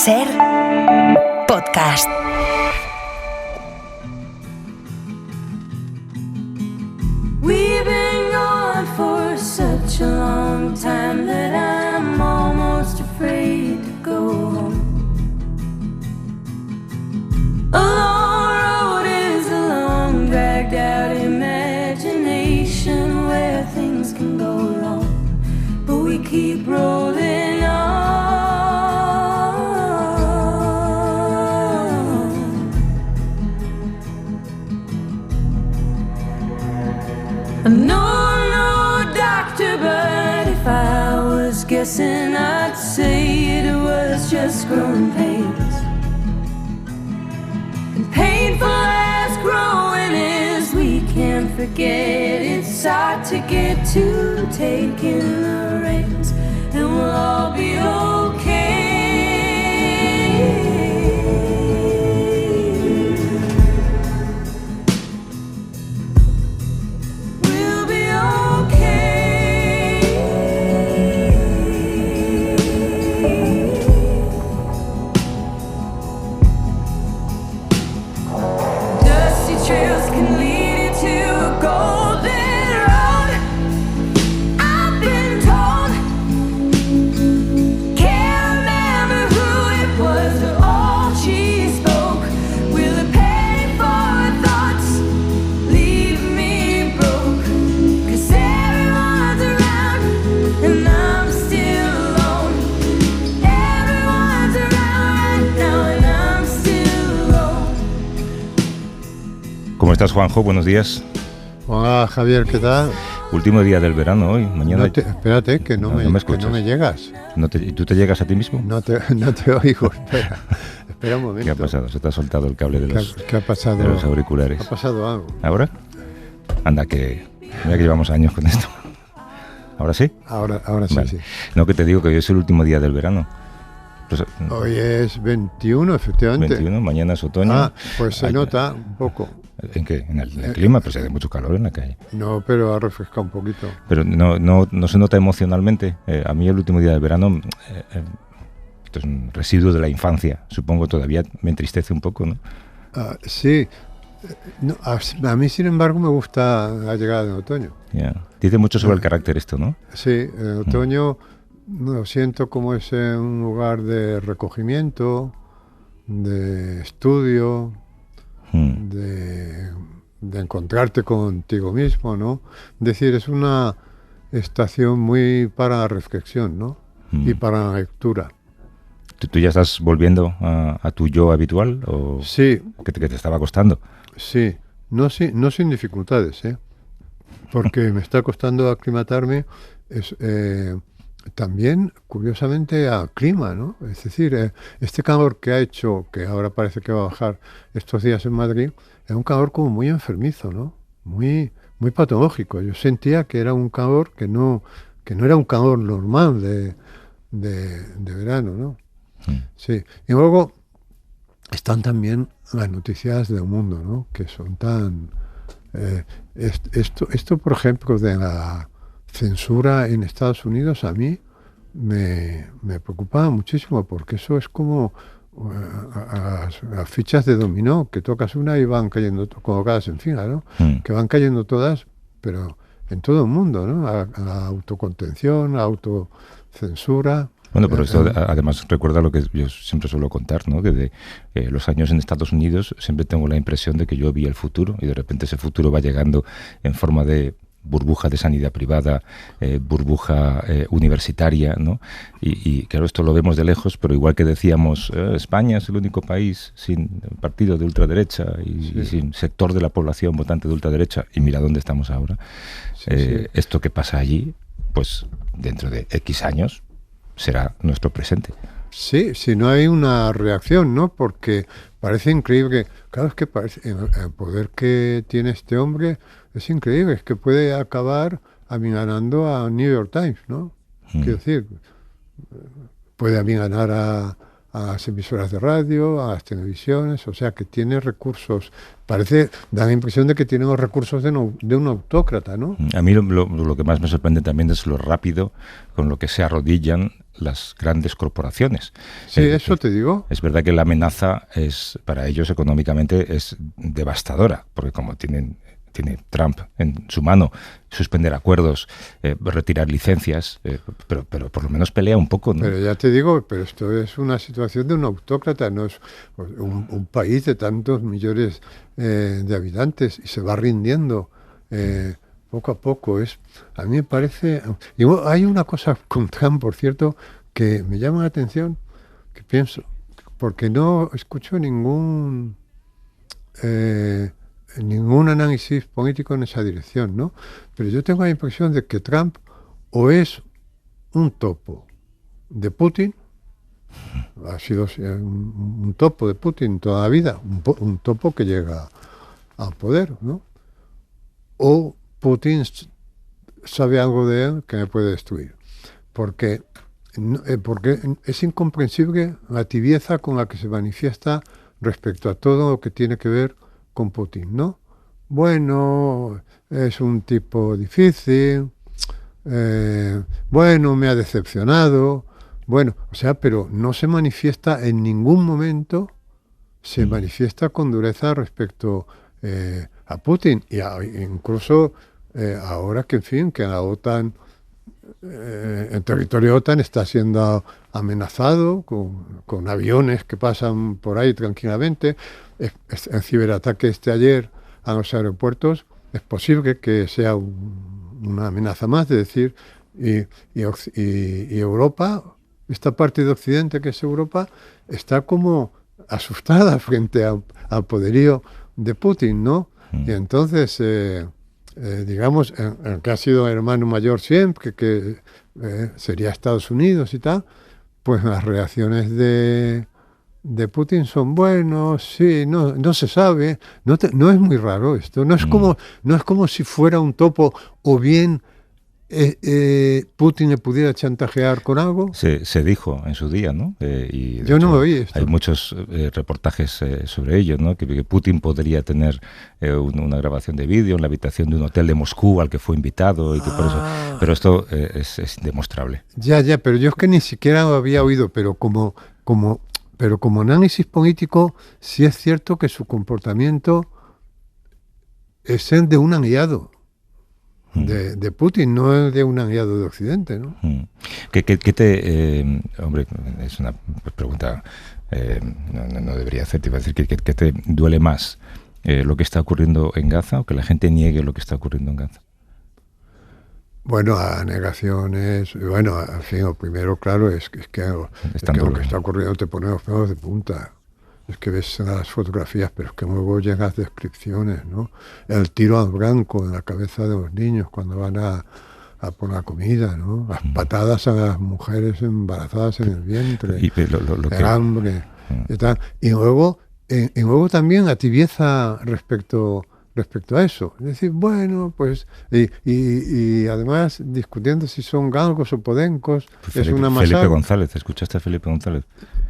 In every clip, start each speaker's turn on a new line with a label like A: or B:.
A: Ser podcast.
B: We've been gone for such a long time that I'm almost afraid to go home. A long road is a long, dragged out imagination where things can go wrong, but we keep rolling on. No, doctor, but if I was guessing, I'd say it was just growing pains. And painful as growing is, we can't forget it's hard to get to taking the reins, and we'll all be okay.
C: ¿Cómo estás, Juanjo? Buenos días.
D: Hola, Javier, ¿qué tal?
C: Último día del verano hoy. Mañana.
D: Espérate, que no me llegas.
C: ¿Tú te llegas a ti mismo?
D: No te oigo, espera un momento.
C: ¿Qué ha pasado? Se te ha soltado el cable de los,
D: ¿Qué ha pasado?
C: De los auriculares.
D: ¿Ha pasado algo?
C: ¿Ahora? Anda, mira que llevamos años con esto. ¿Ahora sí?
D: Ahora sí,
C: vale.
D: Sí.
C: No, que te digo que hoy es el último día del verano. Pues,
D: hoy es 21, efectivamente.
C: 21, mañana es otoño.
D: Ah, pues se nota un poco.
C: ¿En qué? En el clima, pues hace mucho calor en la calle.
D: No, pero ha refrescado un poquito.
C: Pero no se nota emocionalmente. A mí el último día del verano, esto es un residuo de la infancia, supongo, todavía me entristece un poco, ¿no?
D: Sí. No, a mí, sin embargo, me gusta la llegada de otoño.
C: Yeah. Dice mucho sobre el carácter esto, ¿no?
D: Sí, el otoño lo siento como es un lugar de recogimiento, de estudio, de encontrarte contigo mismo, ¿no? Es decir, es una estación muy para la reflexión, ¿no? Y para la lectura.
C: ¿Tú ya estás volviendo a tu yo habitual? ¿O
D: sí.
C: Que te estaba costando?
D: Sí, no sin dificultades, porque me está costando aclimatarme. También, curiosamente, al clima, ¿no? Es decir, este calor que ha hecho, que ahora parece que va a bajar estos días en Madrid, es un calor como muy enfermizo, ¿no? Muy patológico. Yo sentía que era un calor que no era un calor normal de verano, ¿no? Sí. Y luego están también las noticias del mundo, ¿no? Que son tan... Esto, por ejemplo, de la censura en Estados Unidos, a mí me preocupa muchísimo, porque eso es como las fichas de dominó, que tocas una y van cayendo colocadas en fila, ¿no? Que van cayendo todas, pero en todo el mundo, ¿no? A la autocontención, a la autocensura.
C: Bueno, pero esto además recuerda lo que yo siempre suelo contar, ¿no? Que de los años en Estados Unidos siempre tengo la impresión de que yo vi el futuro y de repente ese futuro va llegando en forma de burbuja de sanidad privada, burbuja universitaria, ¿no? Y claro, esto lo vemos de lejos, pero igual que decíamos, España es el único país sin partido de ultraderecha y sin sector de la población votante de ultraderecha, y mira dónde estamos ahora. Esto que pasa allí, pues dentro de X años será nuestro presente.
D: Sí, si no hay una reacción, ¿no? Porque parece increíble que, claro, es que parece, el poder que tiene este hombre es increíble, es que puede acabar aminorando a New York Times, ¿no? Quiero decir, puede amiganar a a las emisoras de radio, a las televisiones, o sea que tiene recursos, da la impresión de que tiene los recursos de un autócrata, ¿no?
C: A mí lo que más me sorprende también es lo rápido con lo que se arrodillan las grandes corporaciones.
D: Sí, eso te digo.
C: Es verdad que la amenaza para ellos económicamente es devastadora, porque como tiene Trump en su mano suspender acuerdos, retirar licencias, pero por lo menos pelea un poco, ¿no?
D: Pero ya te digo, pero esto es una situación de un autócrata, no es un país de tantos millones de habitantes y se va rindiendo poco a poco. A mí me parece... Y hay una cosa con Trump, por cierto, que me llama la atención, que pienso, porque no escucho ningún análisis político en esa dirección, ¿no? Pero yo tengo la impresión de que Trump o es un topo de Putin, ha sido un topo de Putin toda la vida, un topo que llega al poder, ¿no? O Putin sabe algo de él que me puede destruir. Porque es incomprensible la tibieza con la que se manifiesta respecto a todo lo que tiene que ver con Putin, ¿no? Bueno, es un tipo difícil, bueno, me ha decepcionado, bueno, o sea, pero no se manifiesta en ningún momento, se manifiesta con dureza respecto a Putin, y incluso ahora que, en fin, que la OTAN, el territorio OTAN está siendo amenazado con aviones que pasan por ahí tranquilamente. El ciberataque ayer a los aeropuertos es posible que sea una amenaza más, de decir, y Europa, esta parte de Occidente que es Europa, está como asustada frente al poderío de Putin, ¿no? Y entonces, digamos, el que ha sido hermano mayor siempre, que sería Estados Unidos y tal, pues las reacciones de Putin son buenos, sí, no se sabe, no es muy raro esto, no es como si fuera un topo o bien Putin le pudiera chantajear con algo.
C: Se dijo en su día, ¿no? Y
D: yo no lo oí esto.
C: Hay muchos reportajes sobre ello, ¿no? Que Putin podría tener una grabación de vídeo en la habitación de un hotel de Moscú al que fue invitado y que por eso. Pero esto es indemostrable.
D: Ya, pero yo es que ni siquiera lo había oído, pero como análisis político, sí es cierto que su comportamiento es el de un aliado de Putin, no el de un aliado de Occidente, ¿no?
C: Hombre, es una pregunta, no debería hacerte, iba a decir, ¿qué te duele más? ¿Lo que está ocurriendo en Gaza o que la gente niegue lo que está ocurriendo en Gaza?
D: Bueno, a negaciones, bueno, al fin, lo primero, claro, es que lo que está ocurriendo te pone los pelos de punta. Es que ves las fotografías, pero es que luego llegan las descripciones, ¿no? El tiro al blanco en la cabeza de los niños cuando van a por la comida, ¿no? Las patadas a las mujeres embarazadas en el vientre, el hambre, y tal. Y luego también la tibieza respecto a eso. Es decir, bueno, pues, y además discutiendo si son galgos o podencos, es una masacre.
C: Felipe González, ¿escuchaste a Felipe González?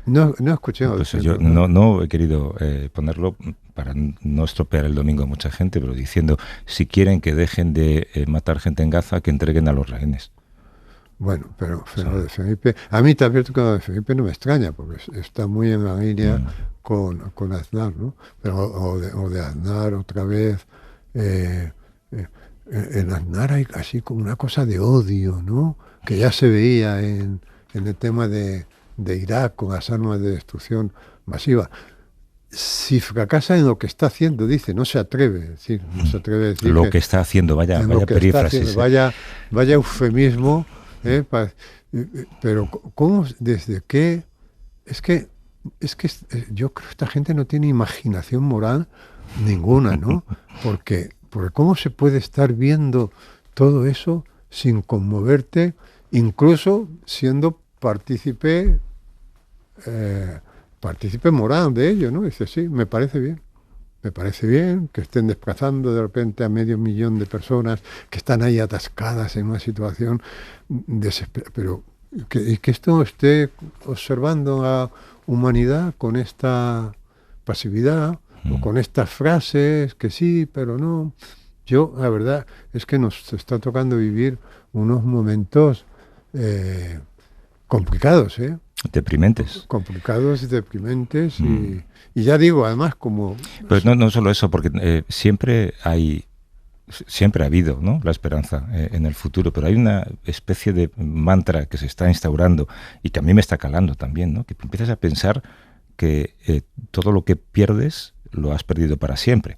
D: No escuché.
C: Pues yo no he querido ponerlo para no estropear el domingo a mucha gente, pero diciendo, si quieren que dejen de matar gente en Gaza, que entreguen a los rehenes.
D: Bueno, pero lo de Felipe, a mí también lo de Felipe no me extraña, porque está muy en la línea con Aznar, ¿no? Pero o de Aznar otra vez, en Aznar hay así como una cosa de odio, ¿no? Que ya se veía en el tema de Irak con las armas de destrucción masiva. Si fracasa en lo que está haciendo, dice, no se atreve a decir
C: lo que está haciendo, vaya perífrasis.
D: Vaya eufemismo, pero ¿cómo? ¿Desde qué? Es que yo creo que esta gente no tiene imaginación moral ninguna, ¿no? Porque ¿cómo se puede estar viendo todo eso sin conmoverte, incluso siendo partícipe moral de ello, ¿no? Dice, sí, me parece bien que estén desplazando de repente a 500.000 de personas que están ahí atascadas en una situación desesperada, pero que esto esté observando a humanidad con esta pasividad o con estas frases que sí, pero no. Yo, la verdad, es que nos está tocando vivir unos momentos complicados, ¿eh?
C: Deprimentes.
D: Complicados y deprimentes. Y ya digo, además, como...
C: Pues no solo eso, porque siempre ha habido, ¿no?, la esperanza en el futuro, pero hay una especie de mantra que se está instaurando y que a mí me está calando también, ¿no?, que empiezas a pensar que todo lo que pierdes lo has perdido para siempre,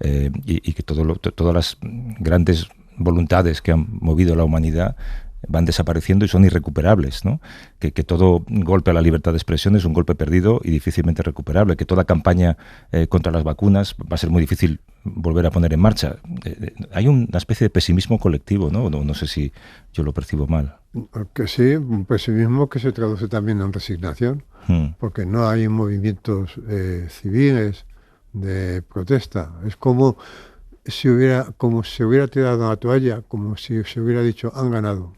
C: y que todas las grandes voluntades que han movido la humanidad van desapareciendo y son irrecuperables, ¿no? Que todo golpe a la libertad de expresión es un golpe perdido y difícilmente recuperable, que toda campaña contra las vacunas va a ser muy difícil volver a poner en marcha. Hay una especie de pesimismo colectivo, ¿no? No sé si yo lo percibo mal.
D: Que sí, un pesimismo que se traduce también en resignación, porque no hay movimientos civiles de protesta. Es como si se hubiera tirado la toalla, como si se hubiera dicho, han ganado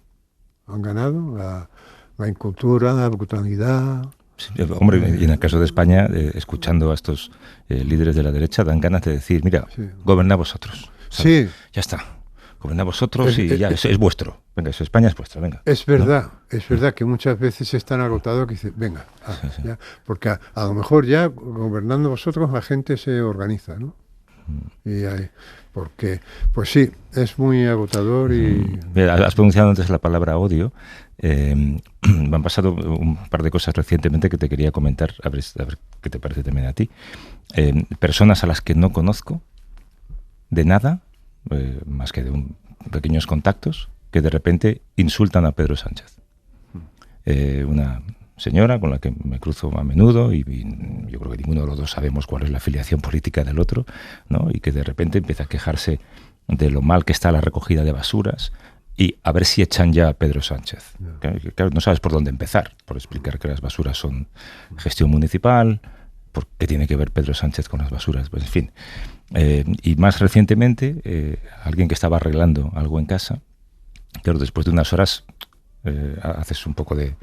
D: la incultura, la brutalidad.
C: Sí, hombre, y en el caso de España, escuchando a estos líderes de la derecha, dan ganas de decir, mira, gobernad vosotros, ¿sabes? Sí. Ya está, gobernad vosotros y ya, es vuestro. Venga, España es vuestra, venga.
D: Es verdad, ¿no? Es verdad que muchas veces es tan agotado que dicen, venga, sí. Ya, porque a lo mejor ya gobernando vosotros la gente se organiza, ¿no? Y porque, pues sí, es muy agotador y...
C: Has pronunciado antes la palabra odio. Me han pasado un par de cosas recientemente que te quería comentar, a ver qué te parece también a ti. Personas a las que no conozco de nada, más que de pequeños contactos, que de repente insultan a Pedro Sánchez. Una señora con la que me cruzo a menudo y yo creo que ninguno de los dos sabemos cuál es la afiliación política del otro, ¿no? Y que de repente empieza a quejarse de lo mal que está la recogida de basuras y a ver si echan ya a Pedro Sánchez. Claro, no sabes por dónde empezar, por explicar que las basuras son gestión municipal, por qué tiene que ver Pedro Sánchez con las basuras, pues en fin. Y más recientemente, alguien que estaba arreglando algo en casa, claro, después de unas horas haces un poco de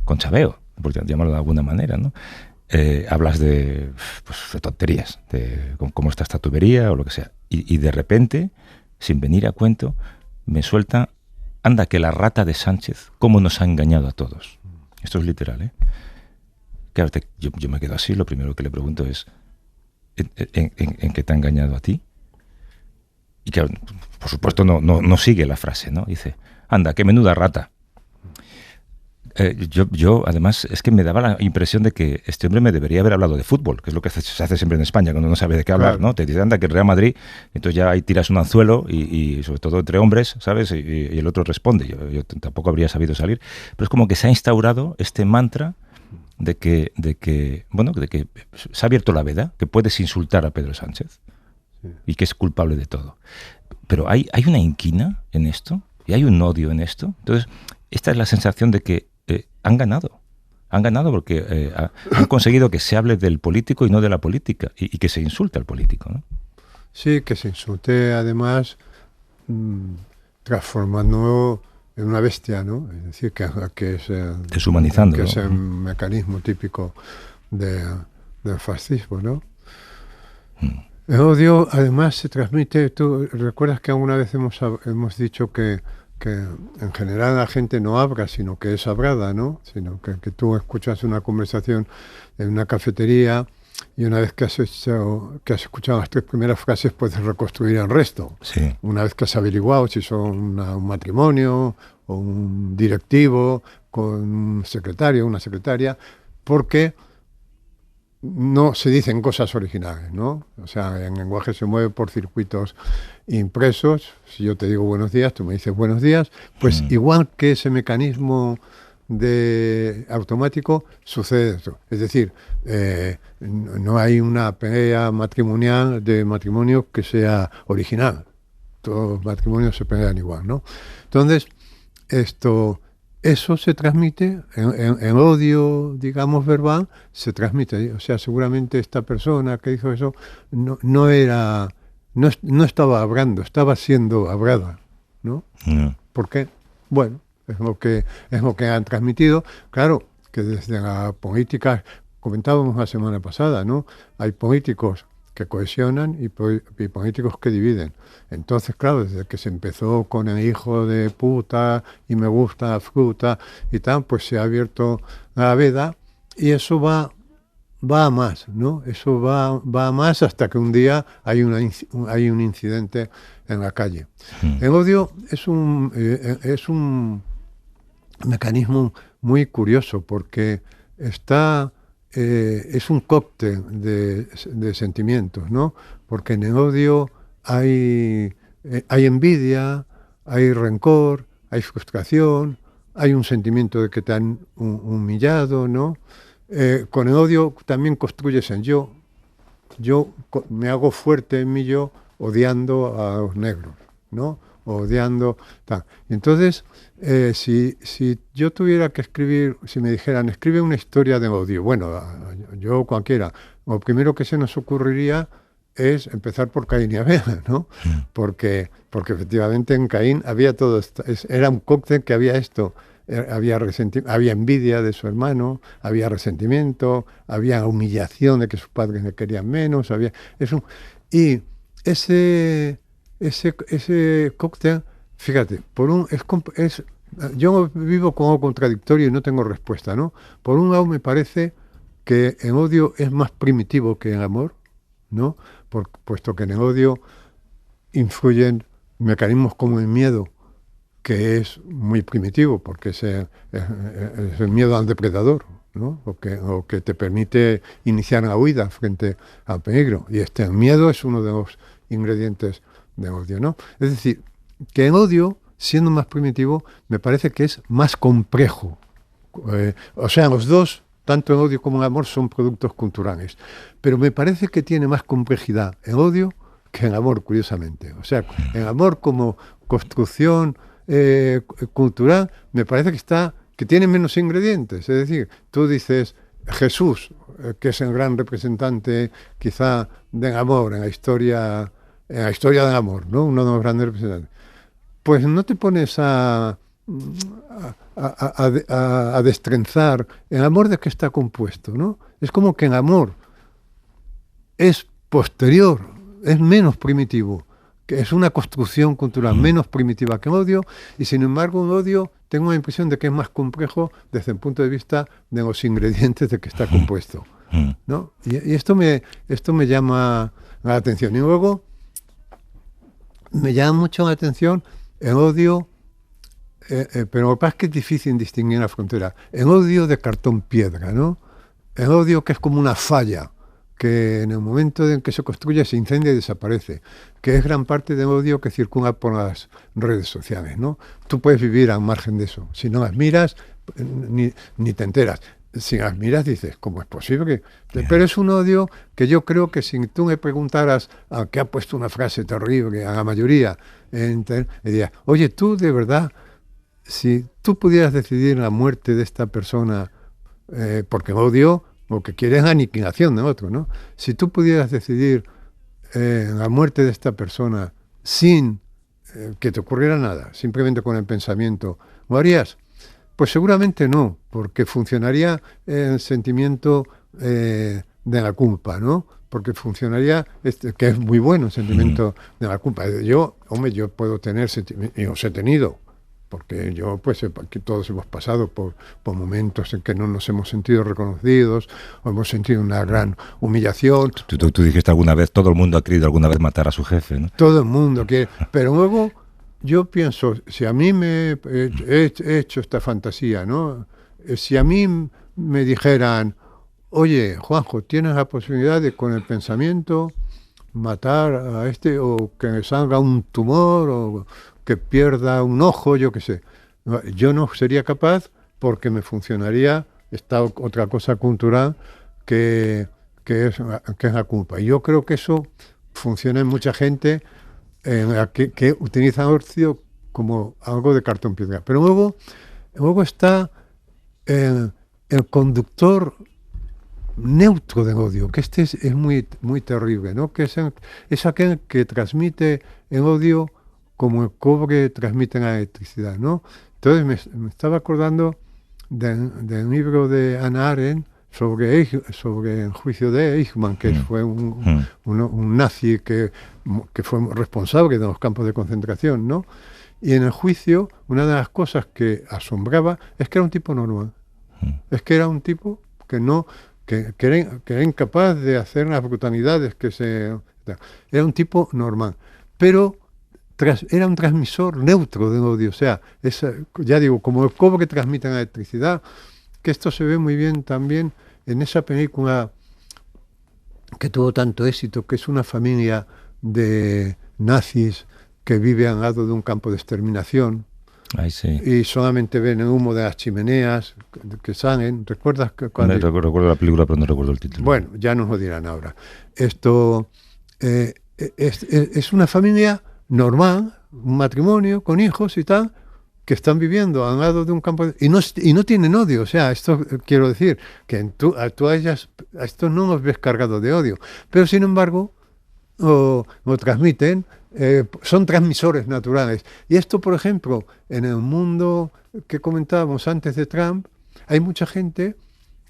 C: conchabeo, por llamarlo de alguna manera, ¿no? Hablas de tonterías, de cómo está esta tubería o lo que sea. Y de repente, sin venir a cuento, me suelta, anda que la rata de Sánchez, cómo nos ha engañado a todos. Esto es literal, ¿eh? Claro, yo me quedo así, lo primero que le pregunto es, ¿en qué te ha engañado a ti? Y claro, por supuesto no sigue la frase, ¿no? Dice, anda, qué menuda rata. Yo, además, es que me daba la impresión de que este hombre me debería haber hablado de fútbol, que es lo que se hace siempre en España, cuando no sabe de qué hablar, ¿no? Te dicen, anda, que el Real Madrid, entonces ya ahí tiras un anzuelo y sobre todo entre hombres, ¿sabes? Y el otro responde. Yo tampoco habría sabido salir. Pero es como que se ha instaurado este mantra de que se ha abierto la veda, que puedes insultar a Pedro Sánchez y que es culpable de todo. Pero hay una inquina en esto y hay un odio en esto. Entonces, esta es la sensación de que han ganado porque han conseguido que se hable del político y no de la política y que se insulte al político, ¿no?
D: Sí, que se insulte además transformando en una bestia, ¿no? Es decir, que es
C: deshumanizando,
D: que
C: ¿no?
D: Es el mecanismo típico del fascismo, ¿no? El odio además se transmite. Tú recuerdas que alguna vez hemos dicho que en general la gente no habla, sino que es hablada, ¿no? Sino que tú escuchas una conversación en una cafetería y una vez que has escuchado las 3 primeras frases puedes reconstruir el resto.
C: Sí.
D: Una vez que has averiguado si son un matrimonio o un directivo con un secretario, una secretaria, porque no se dicen cosas originales, ¿no? O sea, el lenguaje se mueve por circuitos impresos. Si yo te digo buenos días, tú me dices buenos días, pues igual que ese mecanismo automático sucede esto. Es decir, no hay una pelea matrimonial de matrimonio que sea original. Todos los matrimonios se pelean igual, ¿no? Entonces, eso se transmite, en odio, digamos, verbal, se transmite. O sea, seguramente esta persona que hizo eso no estaba hablando, estaba siendo hablada, ¿no? ¿Por qué? Bueno, es lo que han transmitido. Claro, que desde la política comentábamos la semana pasada, ¿no? Hay políticos que cohesionan y políticos que dividen. Entonces, claro, desde que se empezó con el hijo de puta y me gusta la fruta y tal, pues se ha abierto la veda y eso va a más, ¿no? Eso va a más hasta que un día hay un incidente en la calle. El odio es un mecanismo muy curioso porque es un cóctel de sentimientos, ¿no? Porque en el odio hay envidia, hay rencor, hay frustración, hay un sentimiento de que te han humillado, ¿no? Con el odio también construyes el yo. Yo me hago fuerte en mi yo odiando a los negros, ¿no? Odiando tal. Entonces, si yo tuviera que escribir, si me dijeran, escribe una historia de odio, bueno, yo cualquiera, lo primero que se nos ocurriría es empezar por Caín y Abel, ¿no? Porque efectivamente en Caín había todo esto, era un cóctel que había esto. Había envidia de su hermano, había resentimiento, había humillación de que sus padres le querían menos, y ese cóctel, fíjate, yo vivo con algo contradictorio y no tengo respuesta, ¿no? Por un lado me parece que el odio es más primitivo que el amor, ¿no? Puesto que en el odio influyen mecanismos como el miedo, que es muy primitivo, porque es el miedo al depredador, ¿no? O que te permite iniciar la huida frente al peligro. Y el miedo es uno de los ingredientes del odio, ¿no? Es decir, que el odio, siendo más primitivo, me parece que es más complejo. O sea, los dos, tanto el odio como el amor, son productos culturales. Pero me parece que tiene más complejidad el odio que el amor, curiosamente. O sea, el amor como construcción cultural, me parece que tiene menos ingredientes. Es decir, tú dices Jesús, que es el gran representante quizá del amor en la historia del amor, ¿no? Uno de los grandes representantes. Pues no te pones a destrenzar el amor de que está compuesto, ¿no? Es como que el amor es posterior, es menos primitivo, que es una construcción cultural menos primitiva que el odio, y sin embargo el odio tengo la impresión de que es más complejo desde el punto de vista de los ingredientes de que está compuesto, ¿no? Y esto me llama la atención. Y luego me llama mucho la atención el odio, pero lo que pasa es que es difícil distinguir la frontera. El odio de cartón piedra, ¿no? El odio que es como una falla, que en el momento en que se construye se incendia y desaparece, que es gran parte del odio que circula por las redes sociales, ¿no? Tú puedes vivir al margen de eso. Si no las miras, ni te enteras. Si las miras dices, ¿cómo es posible que...? Pero es un odio que yo creo que si tú me preguntaras a que ha puesto una frase terrible a la mayoría, le diría, oye, tú de verdad, si tú pudieras decidir la muerte de esta persona, porque el odio lo que quiere es la aniquilación de otro, ¿no? Si tú pudieras decidir la muerte de esta persona sin que te ocurriera nada, simplemente con el pensamiento, ¿lo harías? Pues seguramente no, porque funcionaría el sentimiento de la culpa, ¿no? Porque funcionaría, que es muy bueno el sentimiento de la culpa. Yo puedo tener sentimientos, y los he tenido, porque yo, pues, aquí todos hemos pasado por momentos en que no nos hemos sentido reconocidos, o hemos sentido una gran humillación.
C: Tú dijiste alguna vez, todo el mundo ha querido alguna vez matar a su jefe, ¿no?
D: Todo el mundo quiere, pero luego yo pienso, si a mí he hecho esta fantasía, ¿no? Si a mí me dijeran, oye, Juanjo, tienes la posibilidad de con el pensamiento matar a este, o que me salga un tumor, o que pierda un ojo, yo qué sé. Yo no sería capaz porque me funcionaría esta otra cosa cultural que es la culpa. Y yo creo que eso funciona en mucha gente que utiliza el ocio como algo de cartón piedra. Pero luego está el conductor neutro del odio, que es muy, muy terrible, ¿no? Que es aquel que transmite el odio como el cobre transmite la electricidad, ¿no? Entonces me estaba acordando del libro de Hannah Arendt sobre el juicio de Eichmann, que fue un nazi que fue responsable de los campos de concentración, ¿no? Y en el juicio, una de las cosas que asombraba es que era un tipo normal. Es que era un tipo que era incapaz de hacer las brutalidades era un tipo normal. Pero era un transmisor neutro de odio. O sea, ya digo, como el cobre transmite la electricidad, que esto se ve muy bien también en esa película que tuvo tanto éxito, que es una familia de nazis que vive al lado de un campo de exterminación.
C: Ay, sí.
D: Y solamente ven el humo de las chimeneas que salen. ¿Recuerdas que cuando...
C: Recuerdo la película, pero no recuerdo el título.
D: Bueno, ya nos lo dirán ahora. Esto es una familia normal, un matrimonio con hijos y tal, que están viviendo al lado de un campo y no tienen odio. O sea, esto quiero decir que tú a estos no los ves cargados de odio, pero sin embargo lo transmiten, son transmisores naturales. Y esto, por ejemplo, en el mundo que comentábamos antes de Trump, hay mucha gente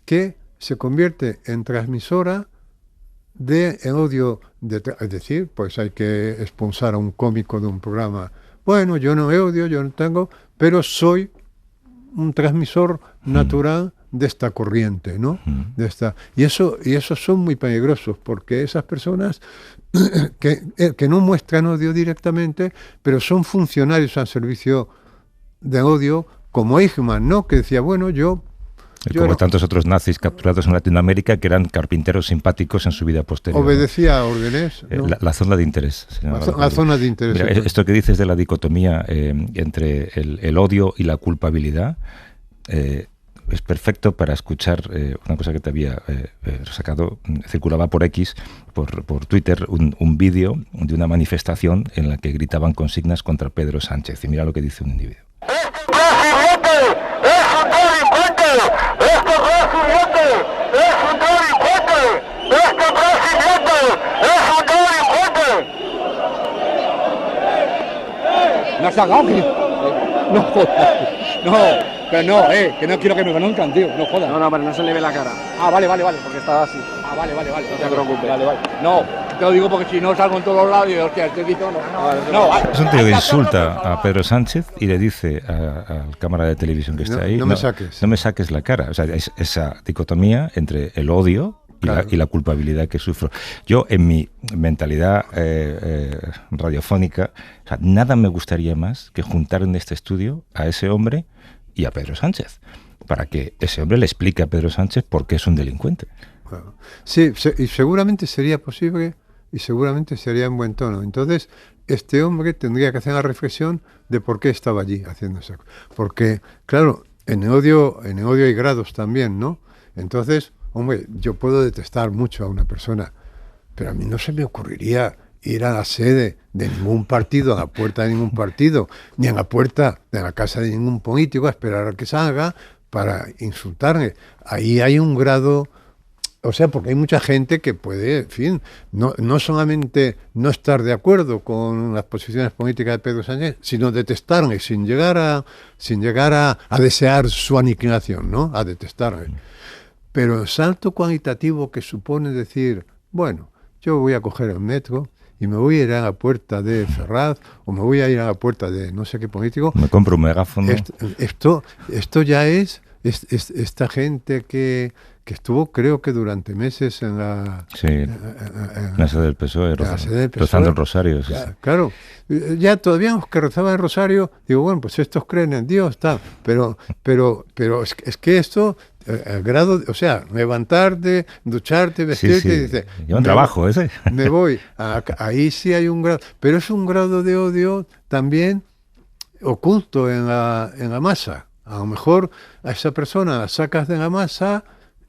D: que se convierte en transmisora de el odio, es decir, pues hay que expulsar a un cómico de un programa. Bueno, yo no odio, yo no tengo, pero soy un transmisor natural de esta corriente, ¿no? Y eso son muy peligrosos, porque esas personas que no muestran odio directamente, pero son funcionarios al servicio de odio, como Eichmann, ¿no? Que decía, bueno,
C: como tantos otros nazis capturados en Latinoamérica que eran carpinteros simpáticos en su vida posterior.
D: Obedecía a órdenes, ¿no?
C: La zona de interés.
D: La zona de interés.
C: Mira, esto que dices de la dicotomía entre el odio y la culpabilidad es perfecto para escuchar una cosa que te había sacado. Circulaba por X, por Twitter, un vídeo de una manifestación en la que gritaban consignas contra Pedro Sánchez. Y mira lo que dice un individuo.
E: No se haga, no jodas. No, pero no, que no quiero que me conozcan, tío, no jodas.
F: No, pero no se le ve la cara.
E: Ah, vale, porque está así. Ah, vale, no
F: te preocupes.
E: Vale. No, te lo digo porque si no salgo en todos los lados y hostia, este quito no.
C: Es un tío que insulta a Pedro Sánchez y le dice a la cámara de televisión que está ahí,
D: no me saques la cara.
C: O sea, es esa dicotomía entre el odio y la culpabilidad que sufro. Yo, en mi mentalidad radiofónica, o sea, nada me gustaría más que juntar en este estudio a ese hombre y a Pedro Sánchez, para que ese hombre le explique a Pedro Sánchez por qué es un delincuente.
D: Claro. Sí, y seguramente sería posible y seguramente sería en buen tono. Entonces, este hombre tendría que hacer la reflexión de por qué estaba allí haciendo eso. Porque, claro, en el odio hay grados también, ¿no? Entonces, hombre, yo puedo detestar mucho a una persona, pero a mí no se me ocurriría ir a la sede de ningún partido, a la puerta de ningún partido, ni a la puerta de la casa de ningún político a esperar a que salga para insultarme. Ahí hay un grado, o sea, porque hay mucha gente que puede, en fin, no solamente no estar de acuerdo con las posiciones políticas de Pedro Sánchez, sino detestarme, sin llegar a desear su aniquilación, ¿no? A detestarme. Pero el salto cualitativo que supone decir, bueno, yo voy a coger el metro y me voy a ir a la puerta de Ferraz o me voy a ir a la puerta de no sé qué político.
C: Me compro un megáfono.
D: Esto ya es esta gente que estuvo, creo que durante meses en la...
C: Sí, en la sede del PSOE, rezando el rosario. Sí.
D: Claro, ya todavía los que rezaban el rosario, digo, bueno, pues estos creen en Dios, tal, pero es que esto... El grado, o sea, levantarte, ducharte, vestirte, y dice,
C: lleva un trabajo ese.
D: Me voy, ahí sí hay un grado, pero es un grado de odio también oculto en la masa. A lo mejor a esa persona la sacas de la masa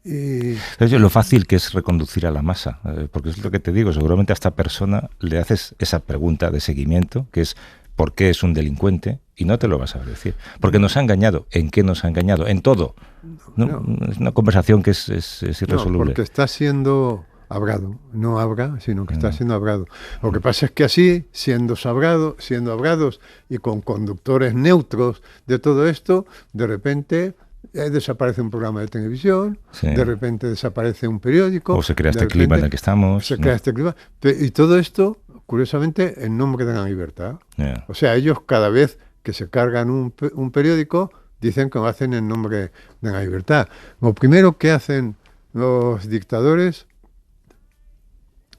D: y...
C: Entonces, lo fácil que es reconducir a la masa, porque es lo que te digo, seguramente a esta persona le haces esa pregunta de seguimiento, que es ¿por qué es un delincuente? Y no te lo vas a decir, porque nos ha engañado. ¿En qué nos ha engañado? En todo. No. Es una conversación que es irresoluble.
D: No, porque está siendo hablado, no habla, sino que está siendo hablado. Lo que pasa es que así, siendo hablados y con conductores neutros de todo esto, de repente desaparece un programa de televisión,
C: Sí.
D: de repente desaparece un periódico.
C: O se crea
D: de
C: este clima en
D: repente
C: el que estamos.
D: Se
C: ¿no?
D: crea este clima. Y todo esto, curiosamente, en nombre de la libertad.
C: Ya.
D: O sea, ellos cada vez que se cargan un periódico, dicen que lo hacen en nombre de la libertad. Lo primero que hacen los dictadores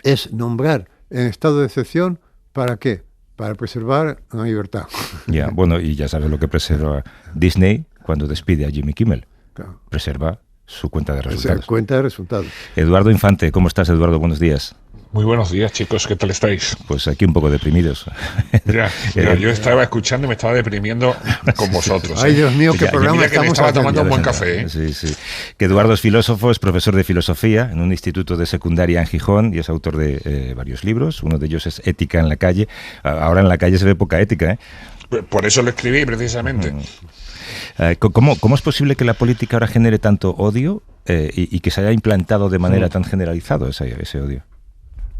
D: es nombrar en estado de excepción, ¿para qué? Para preservar la libertad.
C: Ya, bueno, y ya sabes lo que preserva Disney cuando despide a Jimmy Kimmel.
D: Claro.
C: Preserva su cuenta de
D: Se
C: resultados.
D: cuenta de resultados.
C: Eduardo Infante, ¿cómo estás, Eduardo? Buenos días.
F: Muy buenos días, chicos, ¿qué tal estáis?
C: Pues aquí un poco deprimidos.
F: Ya, yo estaba escuchando y me estaba deprimiendo con vosotros.
D: Ay, Dios mío, qué
C: Ya,
D: programa
F: mira que me
D: estamos
F: estaba
D: haciendo.
F: tomando un buen café, ¿eh?
C: Sí, sí. Que Eduardo es filósofo, es profesor de filosofía en un instituto de secundaria en Gijón y es autor de varios libros. Uno de ellos es Ética en la calle. Ahora en la calle se ve poca ética, ¿eh?
F: Por eso lo escribí, precisamente.
C: ¿Cómo es posible que la política ahora genere tanto odio y que se haya implantado de manera tan generalizado ese odio?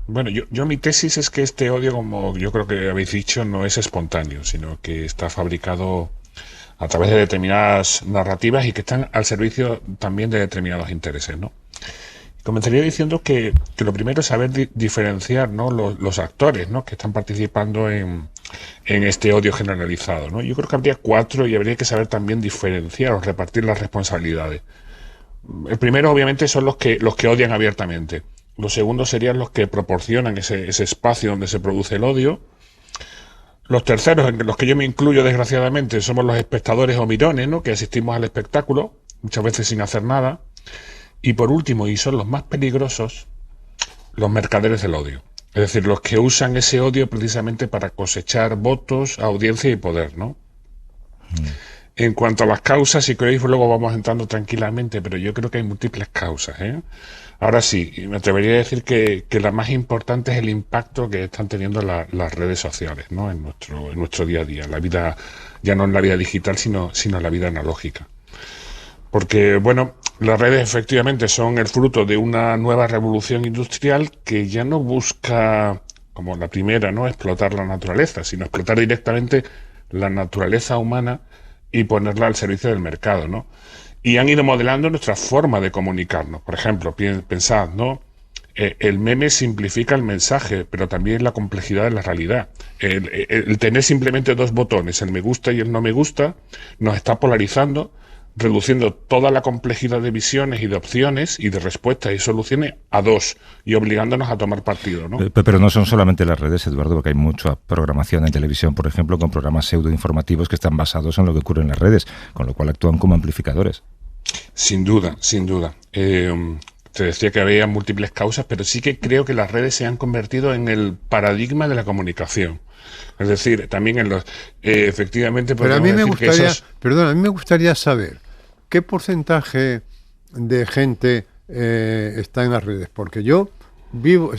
F: Bueno, yo mi tesis es que este odio, como yo creo que habéis dicho, no es espontáneo, sino que está fabricado a través de determinadas narrativas y que están al servicio también de determinados intereses, ¿no? Comenzaría diciendo que lo primero es saber diferenciar, ¿no?, los actores, ¿no?, que están participando en este odio generalizado, ¿no? Yo creo que habría 4 y habría que saber también diferenciar o repartir las responsabilidades. El primero, obviamente, son los que odian abiertamente. Los segundos serían los que proporcionan ese espacio donde se produce el odio. Los terceros, en los que yo me incluyo desgraciadamente, somos los espectadores o mirones, ¿no?, que asistimos al espectáculo, muchas veces sin hacer nada. Y por último, y son los más peligrosos, los mercaderes del odio. Es decir, los que usan ese odio precisamente para cosechar votos, audiencia y poder, ¿no? En cuanto a las causas, si queréis, luego vamos entrando tranquilamente, pero yo creo que hay múltiples causas, ¿eh? Ahora sí, me atrevería a decir que la más importante es el impacto que están teniendo las redes sociales, ¿no?, en nuestro día a día, en la vida, ya no en la vida digital, sino en la vida analógica. Porque, bueno, las redes efectivamente son el fruto de una nueva revolución industrial que ya no busca, como la primera, ¿no?, explotar la naturaleza, sino explotar directamente la naturaleza humana y ponerla al servicio del mercado, ¿no? Y han ido modelando nuestra forma de comunicarnos. Por ejemplo, pensad, ¿no? El meme simplifica el mensaje, pero también la complejidad de la realidad. El tener simplemente 2 botones, el me gusta y el no me gusta, nos está polarizando, reduciendo toda la complejidad de visiones y de opciones y de respuestas y soluciones a 2 y obligándonos a tomar partido, ¿no?
C: Pero no son solamente las redes, Eduardo, porque hay mucha programación en televisión, por ejemplo, con programas pseudoinformativos que están basados en lo que ocurre en las redes, con lo cual actúan como amplificadores.
F: Sin duda, sin duda. Te decía que había múltiples causas, pero sí que creo que las redes se han convertido en el paradigma de la comunicación. Es decir, también en los... efectivamente...
D: Pero a mí me
F: decir
D: gustaría,
F: que
D: perdón, a mí me gustaría saber qué porcentaje de gente está en las redes, porque yo vivo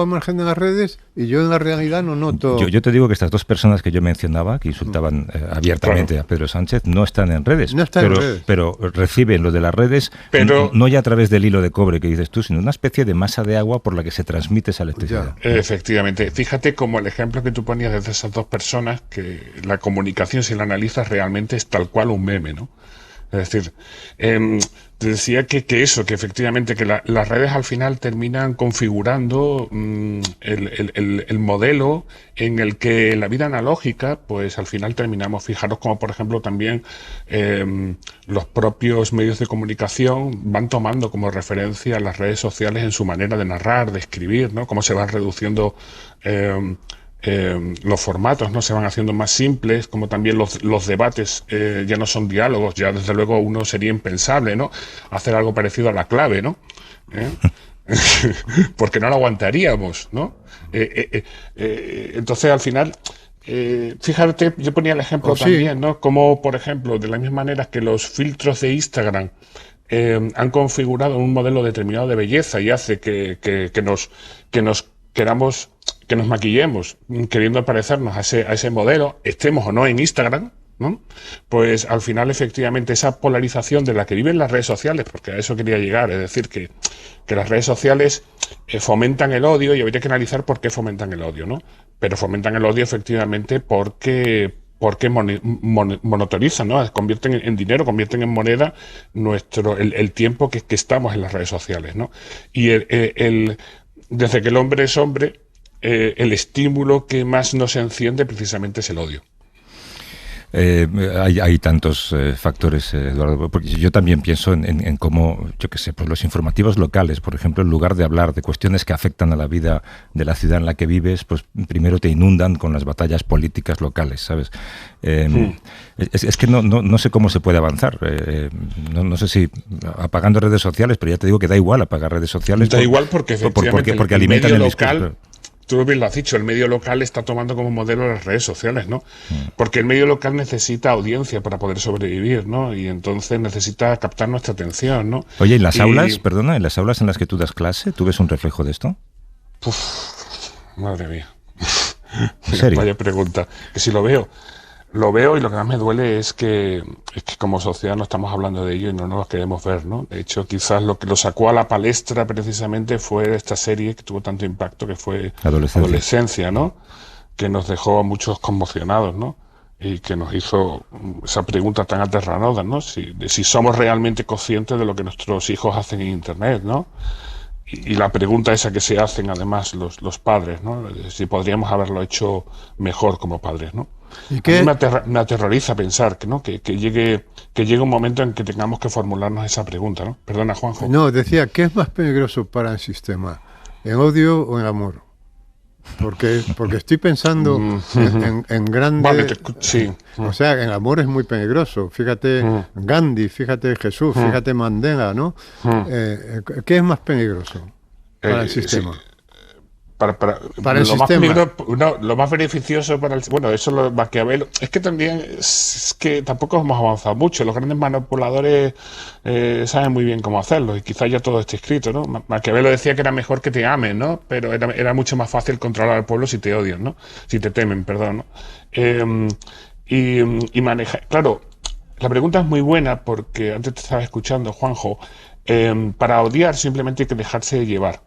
D: al margen de las redes y yo en la realidad no noto...
C: Yo te digo que estas 2 personas que yo mencionaba, que insultaban abiertamente a Pedro Sánchez, no están en redes.
D: No están en redes.
C: Pero reciben lo de las redes,
F: Pero-
C: no ya a través del hilo de cobre que dices tú, sino una especie de masa de agua por la que se transmite esa electricidad.
F: Efectivamente. Fíjate como el ejemplo que tú ponías de esas 2 personas, que la comunicación, si la analizas realmente, es tal cual un meme, ¿no? Es decir, te decía que efectivamente que las redes al final terminan configurando el modelo en el que la vida analógica, pues al final terminamos. Fijaros como, por ejemplo, también los propios medios de comunicación van tomando como referencia las redes sociales en su manera de narrar, de escribir, ¿no? Cómo se van reduciendo los formatos, ¿no? Se van haciendo más simples, como también los debates ya no son diálogos, ya desde luego uno sería impensable, ¿no?, hacer algo parecido a La Clave, ¿no? Porque no lo aguantaríamos, ¿no? Entonces al final, fíjate, yo ponía el ejemplo también, ¿no?, como por ejemplo, de la misma manera que los filtros de Instagram han configurado un modelo determinado de belleza y hace que nos queramos, que nos maquillemos queriendo parecernos a ese modelo, estemos o no en Instagram, ¿no? Pues al final efectivamente esa polarización de la que viven las redes sociales, porque a eso quería llegar, es decir, que las redes sociales fomentan el odio y habría que analizar por qué fomentan el odio, ¿no? Pero fomentan el odio efectivamente porque porque monotonizan, ¿no? Convierten en dinero, convierten en moneda el tiempo que estamos en las redes sociales, ¿no? Y desde que el hombre es hombre, el estímulo que más nos enciende precisamente es el odio.
C: Hay tantos factores, Eduardo, porque yo también pienso en cómo, yo qué sé, pues los informativos locales, por ejemplo, en lugar de hablar de cuestiones que afectan a la vida de la ciudad en la que vives, pues primero te inundan con las batallas políticas locales, ¿sabes? Es que no sé cómo se puede avanzar. No sé si apagando redes sociales, pero ya te digo que da igual apagar redes sociales.
F: Da igual porque efectivamente
C: porque alimentan el discurso.
F: Tú bien lo has dicho, el medio local está tomando como modelo las redes sociales, ¿no? Porque el medio local necesita audiencia para poder sobrevivir, ¿no? Y entonces necesita captar nuestra atención, ¿no?
C: Oye, ¿en las aulas, perdona, en las aulas en las que tú das clase, tú ves un reflejo de esto?
F: Madre mía.
C: ¿En serio?
F: Vaya pregunta. Que si lo veo y lo que más me duele es que como sociedad no estamos hablando de ello y no nos lo queremos ver, ¿no? De hecho, quizás lo que lo sacó a la palestra precisamente fue esta serie que tuvo tanto impacto, que fue Adolescencia, ¿no? Que nos dejó a muchos conmocionados, ¿no? Y que nos hizo esa pregunta tan aterradora, ¿no? Si somos realmente conscientes de lo que nuestros hijos hacen en Internet, ¿no? Y la pregunta esa que se hacen además los padres, ¿no? Si podríamos haberlo hecho mejor como padres, ¿no? ¿Y qué? A mí me aterroriza pensar que llegue un momento en que tengamos que formularnos esa pregunta, ¿no? Perdona, Juanjo.
D: No, decía, ¿qué es más peligroso para el sistema? ¿En odio o en amor? Porque estoy pensando en grandes... Vale,
F: sí.
D: O sea, en amor es muy peligroso. Fíjate Gandhi, fíjate Jesús, fíjate Mandela, ¿no? ¿Qué es más peligroso para el sistema?
F: Sí. Para el sistema. Lo más beneficioso para el... Bueno, eso lo Maquiavelo... Es que también... Es que tampoco hemos avanzado mucho. Los grandes manipuladores saben muy bien cómo hacerlo. Y quizás ya todo esté escrito, ¿no? Maquiavelo decía que era mejor que te amen, ¿no? Pero era mucho más fácil controlar al pueblo si te odian, ¿no? Si te temen, perdón, ¿no? Y manejar... Claro, la pregunta es muy buena porque antes te estaba escuchando, Juanjo. Para odiar simplemente hay que dejarse llevar.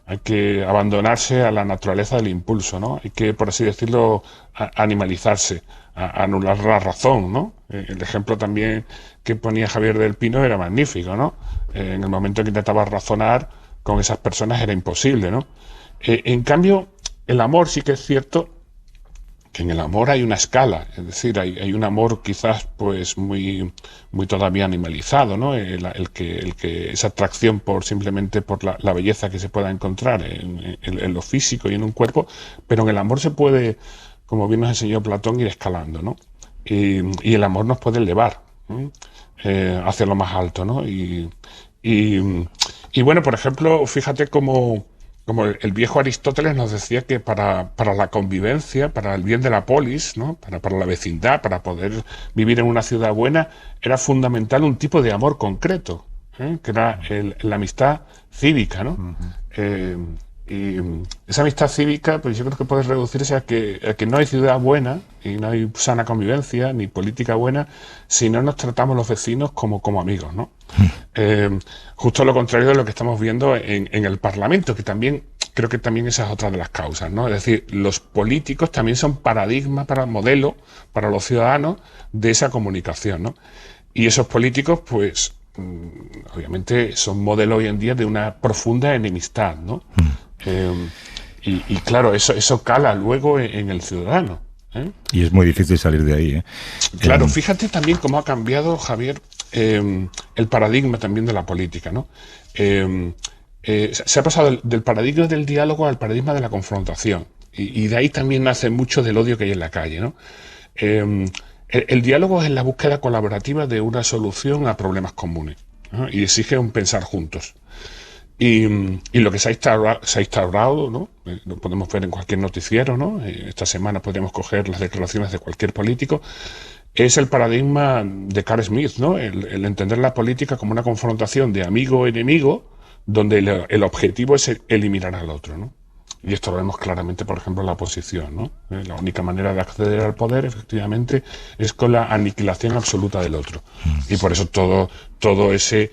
F: Hay que abandonarse a la naturaleza del impulso, ¿no? Hay que, por así decirlo, animalizarse, anular la razón, ¿no? El ejemplo también que ponía Javier del Pino era magnífico, ¿no? En el momento en que intentaba razonar con esas personas era imposible, ¿no? En cambio, el amor sí que es cierto que en el amor hay una escala, es decir, hay un amor quizás pues muy todavía animalizado, ¿no? El que esa atracción simplemente por la belleza que se pueda encontrar en lo físico y en un cuerpo, pero en el amor se puede, como bien nos enseñó Platón, ir escalando, ¿no? Y el amor nos puede elevar hacia lo más alto, ¿no? Y bueno, por ejemplo, fíjate como el viejo Aristóteles nos decía que para la convivencia, para el bien de la polis, ¿no? Para la vecindad, para poder vivir en una ciudad buena, era fundamental un tipo de amor concreto, que era la amistad cívica, ¿no? Y esa amistad cívica, pues yo creo que puede reducirse a que no hay ciudad buena y no hay sana convivencia ni política buena si no nos tratamos los vecinos como amigos, ¿no? Justo lo contrario de lo que estamos viendo en el Parlamento, que también creo que también esa es otra de las causas, ¿no? Es decir, los políticos también son paradigma, modelo para los ciudadanos de esa comunicación, ¿no? Y esos políticos, pues obviamente son modelo hoy en día de una profunda enemistad, ¿no? Y claro, eso cala luego en el ciudadano.
C: Y es muy difícil salir de ahí.
F: Claro, fíjate también cómo ha cambiado, Javier, el paradigma también de la política, ¿no? Se ha pasado del paradigma del diálogo al paradigma de la confrontación. Y de ahí también nace mucho del odio que hay en la calle, ¿no? El diálogo es la búsqueda colaborativa de una solución a problemas comunes, ¿no? Y exige un pensar juntos. Y lo que se ha instaurado, ¿no? Lo podemos ver en cualquier noticiero, ¿no? Esta semana podríamos coger las declaraciones de cualquier político. Es el paradigma de Carl Smith, ¿no? El entender la política como una confrontación de amigo-enemigo, donde el objetivo es eliminar al otro, ¿no? Y esto lo vemos claramente, por ejemplo, en la oposición, ¿no? La única manera de acceder al poder, efectivamente, es con la aniquilación absoluta del otro. Y por eso todo esa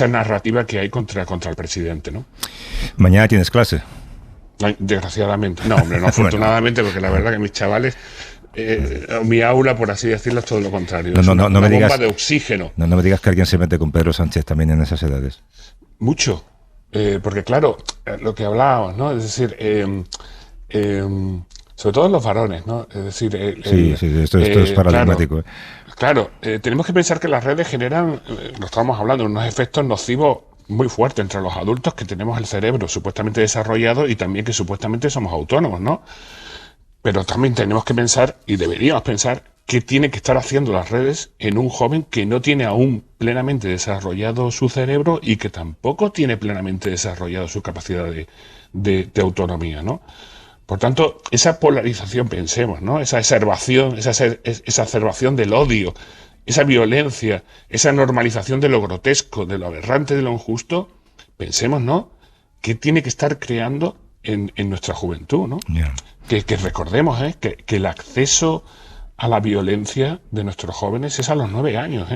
F: narrativa que hay contra el presidente, ¿no?
C: Mañana tienes clase.
F: Ay, desgraciadamente. No, hombre, no afortunadamente, porque la verdad que mis chavales, mi aula, por así decirlo, es todo lo contrario. Es una bomba de oxígeno.
C: No me digas que alguien se mete con Pedro Sánchez también en esas edades.
F: Mucho. Porque claro, lo que hablábamos, ¿no? Es decir, sobre todo los varones, ¿no? Es decir...
C: esto es paradigmático.
F: Claro, tenemos que pensar que las redes generan, lo estábamos hablando, unos efectos nocivos muy fuertes entre los adultos, que tenemos el cerebro supuestamente desarrollado y también que supuestamente somos autónomos, ¿no? Pero también tenemos que pensar, y deberíamos pensar, qué tiene que estar haciendo las redes en un joven que no tiene aún plenamente desarrollado su cerebro y que tampoco tiene plenamente desarrollado su capacidad de autonomía, ¿no? Por tanto, esa polarización, pensemos, ¿no? Esa exacerbación del odio, esa violencia, esa normalización de lo grotesco, de lo aberrante, de lo injusto, pensemos, ¿no? ¿Qué tiene que estar creando en nuestra juventud, ¿no?
C: Yeah.
F: Que recordemos, que el acceso a la violencia de nuestros jóvenes es a los 9 años,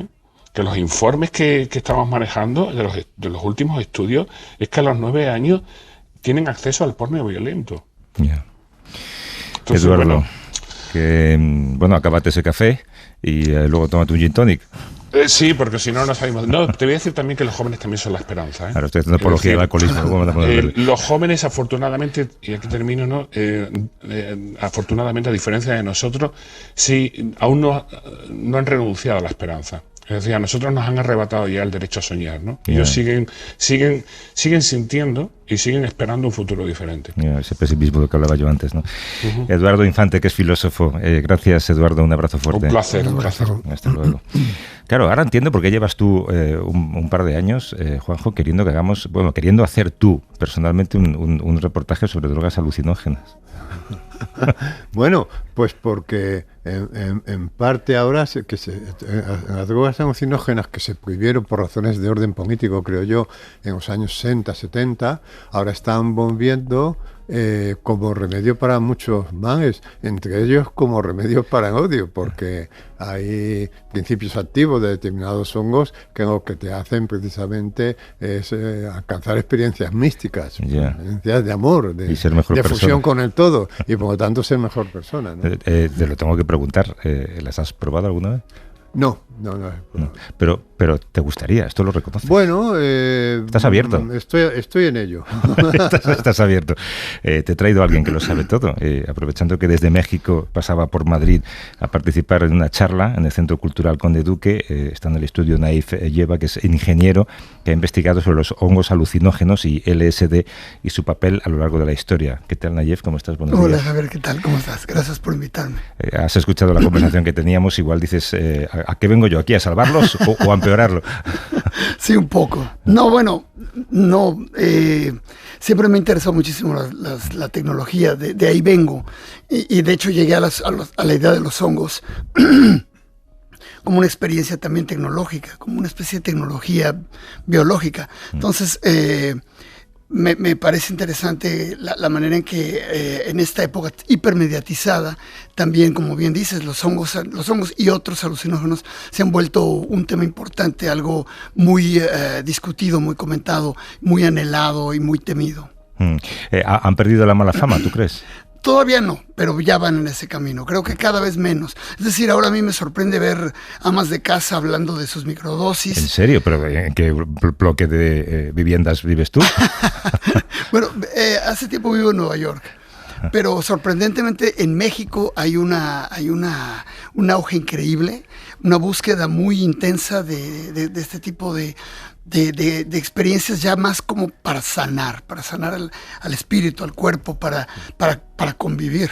F: que los informes que estamos manejando de los últimos estudios es que a los 9 años tienen acceso al porno violento.
C: Yeah.
F: Entonces,
C: Eduardo, acábate ese café y luego tómate un gin tonic.
F: Sí, porque si no, no salimos. No, te voy a decir también que los jóvenes también son la esperanza.
C: Claro, estoy haciendo apología del alcoholismo.
F: Los jóvenes, afortunadamente, y aquí termino, ¿no? Afortunadamente, a diferencia de nosotros, sí, aún no han renunciado a la esperanza. Es decir, a nosotros nos han arrebatado ya el derecho a soñar, ¿no?
C: Yeah.
F: Ellos siguen sintiendo y siguen esperando un futuro diferente.
C: Yeah, ese pesimismo del que hablaba yo antes, ¿no?
F: Uh-huh.
C: Eduardo Infante, que es filósofo. Gracias, Eduardo, un abrazo fuerte.
F: Un placer.
C: Hasta luego. Claro, ahora entiendo por qué llevas tú un par de años, Juanjo, queriendo hacer tú personalmente un reportaje sobre drogas alucinógenas.
D: Bueno, pues porque en parte ahora las drogas alucinógenas que se prohibieron por razones de orden político, creo yo, en los años 60, 70, ahora están volviendo como remedio para muchos males, entre ellos como remedio para el odio, porque hay principios activos de determinados hongos que lo que te hacen precisamente es alcanzar experiencias místicas, experiencias de amor, de fusión con el todo, y por lo tanto ser mejor persona, ¿no?
C: Te lo tengo que preguntar, ¿las has probado alguna vez?
D: No.
C: Pero te gustaría, esto lo reconoces.
D: Bueno,
C: ¿estás abierto?
D: Estoy en ello.
C: Estás abierto. Te he traído a alguien que lo sabe todo, aprovechando que desde México pasaba por Madrid a participar en una charla en el Centro Cultural Conde Duque. Está en el estudio Naif Lleva, que es ingeniero, que ha investigado sobre los hongos alucinógenos y LSD y su papel a lo largo de la historia. ¿Qué tal, Naif? ¿Cómo estás? Buenos días.
G: Hola, Javier, ¿qué tal? ¿Cómo estás? Gracias por invitarme.
C: Has escuchado la conversación que teníamos, igual dices, ¿a qué vengo yo aquí? ¿A salvarlos o a empeorarlo?
G: Sí, un poco. Siempre me interesó muchísimo la tecnología, de ahí vengo. Y de hecho llegué a la idea de los hongos como una experiencia también tecnológica, como una especie de tecnología biológica. Entonces, me parece interesante la manera en que en esta época hipermediatizada, también, como bien dices, los hongos y otros alucinógenos se han vuelto un tema importante, algo muy discutido, muy comentado, muy anhelado y muy temido.
C: ¿Han perdido la mala fama, tú crees?
G: Todavía no, pero ya van en ese camino. Creo que cada vez menos. Es decir, ahora a mí me sorprende ver amas de casa hablando de sus microdosis.
C: ¿En serio? ¿Pero en qué bloque de viviendas vives tú?
G: Bueno, hace tiempo vivo en Nueva York. Pero sorprendentemente en México hay un auge increíble, una búsqueda muy intensa de este tipo de experiencias, ya más como para sanar al espíritu, al cuerpo, para convivir.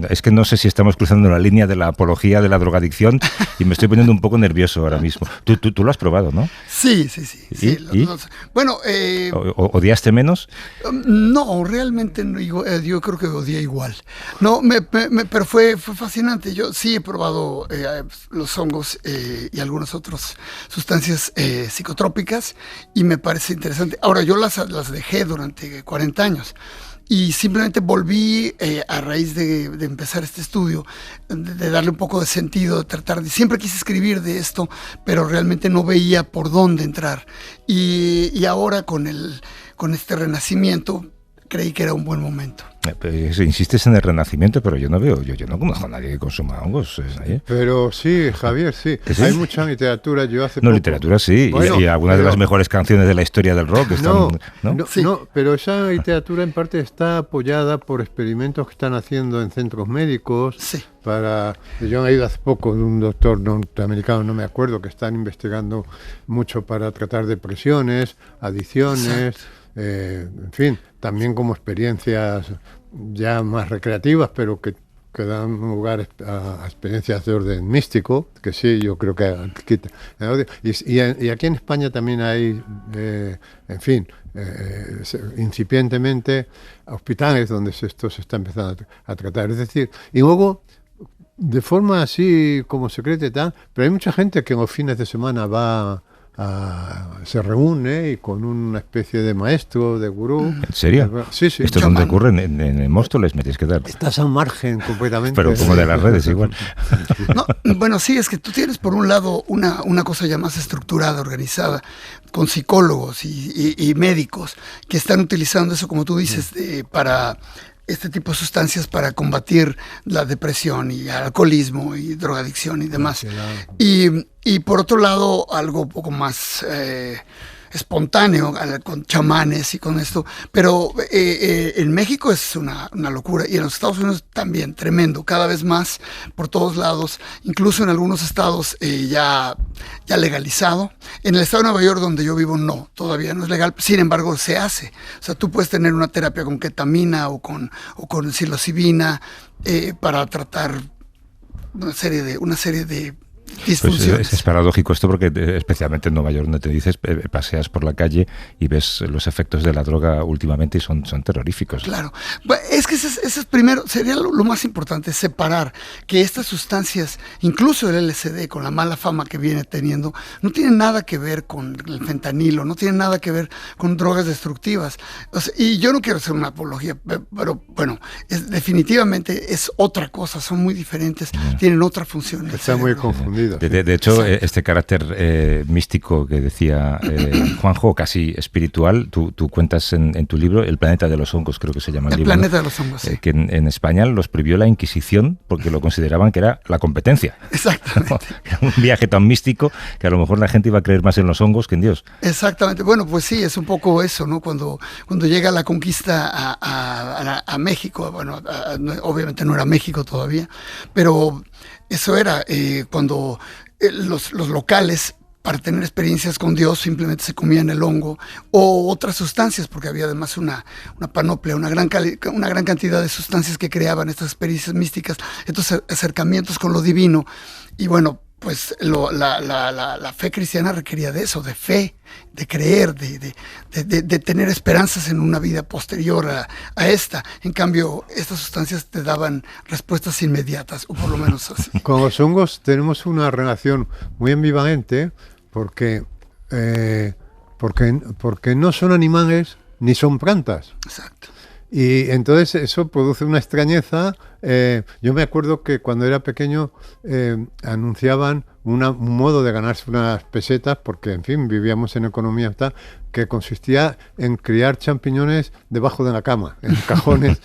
C: Es que no sé si estamos cruzando la línea de la apología de la drogadicción y me estoy poniendo un poco nervioso ahora mismo. Tú lo has probado, ¿no?
G: Sí.
C: ¿Y?
G: Bueno,
C: ¿odiaste menos?
G: No, realmente no, yo creo que odié igual. No, pero fue fascinante. Yo sí he probado los hongos y algunas otras sustancias psicotrópicas y me parece interesante. Ahora, yo las dejé durante 40 años. Y simplemente volví a raíz de empezar este estudio, de darle un poco de sentido, siempre quise escribir de esto, pero realmente no veía por dónde entrar. Y ahora con este renacimiento, creí que era un buen momento.
C: Insistes en el renacimiento, pero yo no conozco a nadie que consuma hongos.
D: Pero sí, Javier, sí.
C: ¿Sí?
D: Hay mucha literatura. Yo hace
C: No,
D: poco...
C: literatura sí,
D: Bueno,
C: y algunas de las mejores canciones de la historia del rock están...
D: No, pero esa literatura en parte está apoyada por experimentos que están haciendo en centros médicos.
G: Sí.
D: Yo he ido hace poco de un doctor norteamericano, no me acuerdo, que están investigando mucho para tratar depresiones, adicciones, en fin, también como experiencias ya más recreativas, pero que dan lugar a experiencias de orden místico, que sí, yo creo que y aquí en España también hay, en fin, incipientemente hospitales donde esto se está empezando a tratar. Es decir, y luego, de forma así como secreta y tal, pero hay mucha gente que en los fines de semana se reúne y con una especie de maestro, de gurú.
C: ¿En serio?
D: Sí.
C: ¿Esto es donde ocurre? ¿En el Móstoles me tienes que dar?
D: Estás al margen completamente.
C: Pero como de las redes igual.
G: No, bueno, sí, es que tú tienes por un lado una cosa ya más estructurada, organizada, con psicólogos y médicos que están utilizando eso, como tú dices, para este tipo de sustancias para combatir la depresión y el alcoholismo y drogadicción y demás. Y por otro lado, algo un poco más espontáneo, con chamanes y con esto. Pero en México es una locura, y en los Estados Unidos también, tremendo, cada vez más por todos lados, incluso en algunos estados ya legalizado. En el estado de Nueva York, donde yo vivo, no, todavía no es legal, sin embargo se hace. O sea, tú puedes tener una terapia con ketamina o con psilocibina para tratar una serie de disfunciones.
C: Pues es paradójico esto porque especialmente en Nueva York, donde te dices, paseas por la calle y ves los efectos de la droga últimamente y son terroríficos.
G: Claro, es que ese es primero, sería lo más importante, separar que estas sustancias, incluso el LSD, con la mala fama que viene teniendo, no tienen nada que ver con el fentanilo, no tienen nada que ver con drogas destructivas. O sea, y yo no quiero hacer una apología, pero bueno, definitivamente es otra cosa, son muy diferentes, tienen otra función.
D: Está muy confundido.
C: De hecho, este carácter místico que decía Juanjo, casi espiritual, tú cuentas en tu libro El planeta de los hongos, creo que se llama el libro.
G: El planeta de los hongos, sí.
C: Que en España los prohibió la Inquisición porque lo consideraban que era la competencia.
G: Exactamente.
C: Era un viaje tan místico que a lo mejor la gente iba a creer más en los hongos que en Dios.
G: Exactamente. Bueno, pues sí, es un poco eso, ¿no? Cuando llega la conquista a México, bueno, obviamente no era México todavía, pero eso era cuando los locales, para tener experiencias con Dios, simplemente se comían el hongo o otras sustancias, porque había además una panoplia, una gran cantidad de sustancias que creaban estas experiencias místicas, estos acercamientos con lo divino. Y bueno, pues la fe cristiana requería de eso, de fe, de creer, de tener esperanzas en una vida posterior a esta. En cambio, estas sustancias te daban respuestas inmediatas, o por lo menos así.
D: Con los hongos tenemos una relación muy ambivalente porque no son animales ni son plantas.
G: Exacto.
D: Y entonces eso produce una extrañeza. Yo me acuerdo que cuando era pequeño anunciaban un modo de ganarse unas pesetas, porque en fin, vivíamos en economía tal, que consistía en criar champiñones debajo de la cama, en cajones.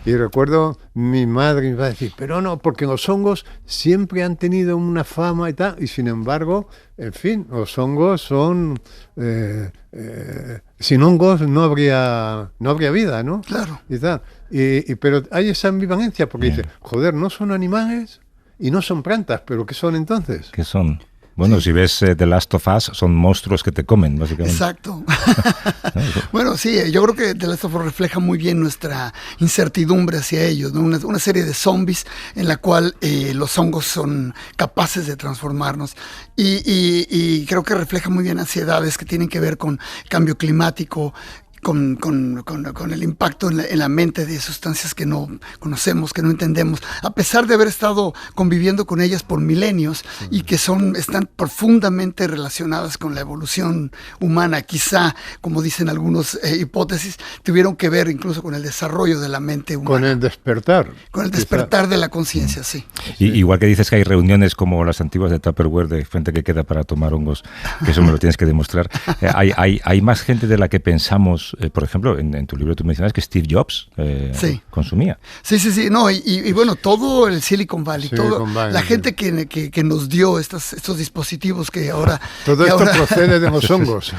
D: Y recuerdo mi madre me iba a decir, pero no, porque los hongos siempre han tenido una fama y tal, y sin embargo, en fin, los hongos son... sin hongos no habría vida, ¿no?
G: Claro.
D: Y tal. Pero hay esa ambivalencia, porque dice, joder, no son animales y no son plantas, pero ¿qué son entonces?
C: ¿Qué son? Bueno, si ves The Last of Us, son monstruos que te comen, básicamente.
G: Exacto. Bueno, sí, yo creo que The Last of Us refleja muy bien nuestra incertidumbre hacia ellos, ¿no? Una serie de zombies en la cual los hongos son capaces de transformarnos y creo que refleja muy bien ansiedades que tienen que ver con cambio climático, con el impacto en la mente de sustancias que no conocemos, que no entendemos, a pesar de haber estado conviviendo con ellas por milenios y que están profundamente relacionadas con la evolución humana. Quizá, como dicen algunos hipótesis, tuvieron que ver incluso con el desarrollo de la mente humana.
D: Con el despertar.
G: Con el despertar de la conciencia, sí.
C: Igual que dices que hay reuniones como las antiguas de Tupperware, de gente que queda para tomar hongos, que eso me lo tienes que demostrar. Hay más gente de la que pensamos por ejemplo, en tu libro tú mencionas que Steve Jobs consumía.
G: Sí. No, y bueno, todo el Silicon Valley, la gente que nos dio estos dispositivos que ahora...
D: Todo esto procede de los hongos.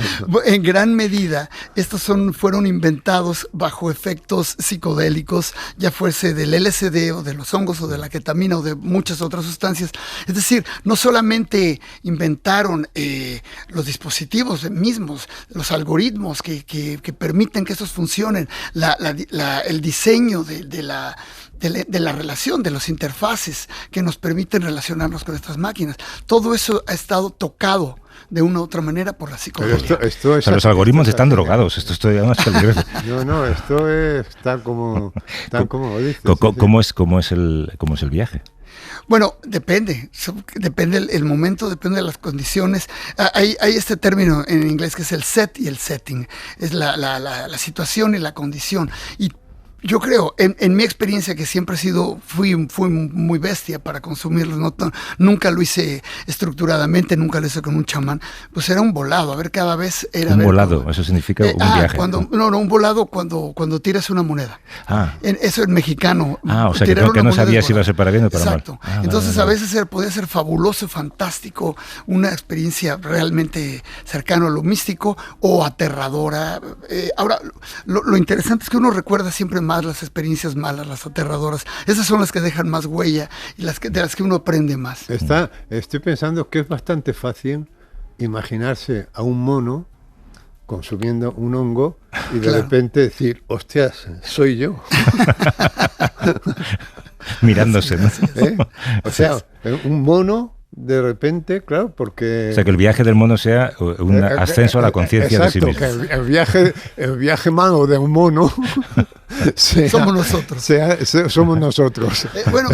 G: En gran medida, estos fueron inventados bajo efectos psicodélicos, ya fuese del LSD o de los hongos o de la ketamina o de muchas otras sustancias. Es decir, no solamente inventaron los dispositivos mismos, los algoritmos que permiten que estos funcionen, el diseño de la relación, de las interfaces que nos permiten relacionarnos con estas máquinas. Todo eso ha estado tocado de una u otra manera por la psicología.
C: O sea, los algoritmos están drogados, esto es todavía más peligroso.
D: No, esto es tal como lo dices.
C: ¿Cómo es el viaje?
G: Bueno, depende el momento, depende de las condiciones. Hay este término en inglés que es el set y el setting, es la situación y la condición. Y yo creo, en mi experiencia, que siempre fui muy bestia para consumirlos, nunca lo hice estructuradamente, nunca lo hice con un chamán, pues era un volado, a ver, cada vez era...
C: Un volado, eso significa un viaje.
G: Un volado cuando tiras una moneda. Eso es mexicano.
C: O sea, que no sabías si iba a ser para bien o para mal.
G: Exacto. Entonces a veces podía ser fabuloso, fantástico, una experiencia realmente cercana a lo místico o aterradora. Ahora, lo interesante es que uno recuerda siempre más las experiencias malas, las aterradoras. Esas son las que dejan más huella y de las que uno aprende más.
D: Estoy pensando que es bastante fácil imaginarse a un mono consumiendo un hongo y de repente decir, hostias, soy yo.
C: Mirándose, ¿no?
D: O sea, un mono de repente, claro, porque...
C: O sea, que el viaje del mono sea un ascenso a la conciencia de sí mismo.
D: Exacto, que el viaje malo de un mono
G: somos nosotros.
D: Somos nosotros.
G: Bueno,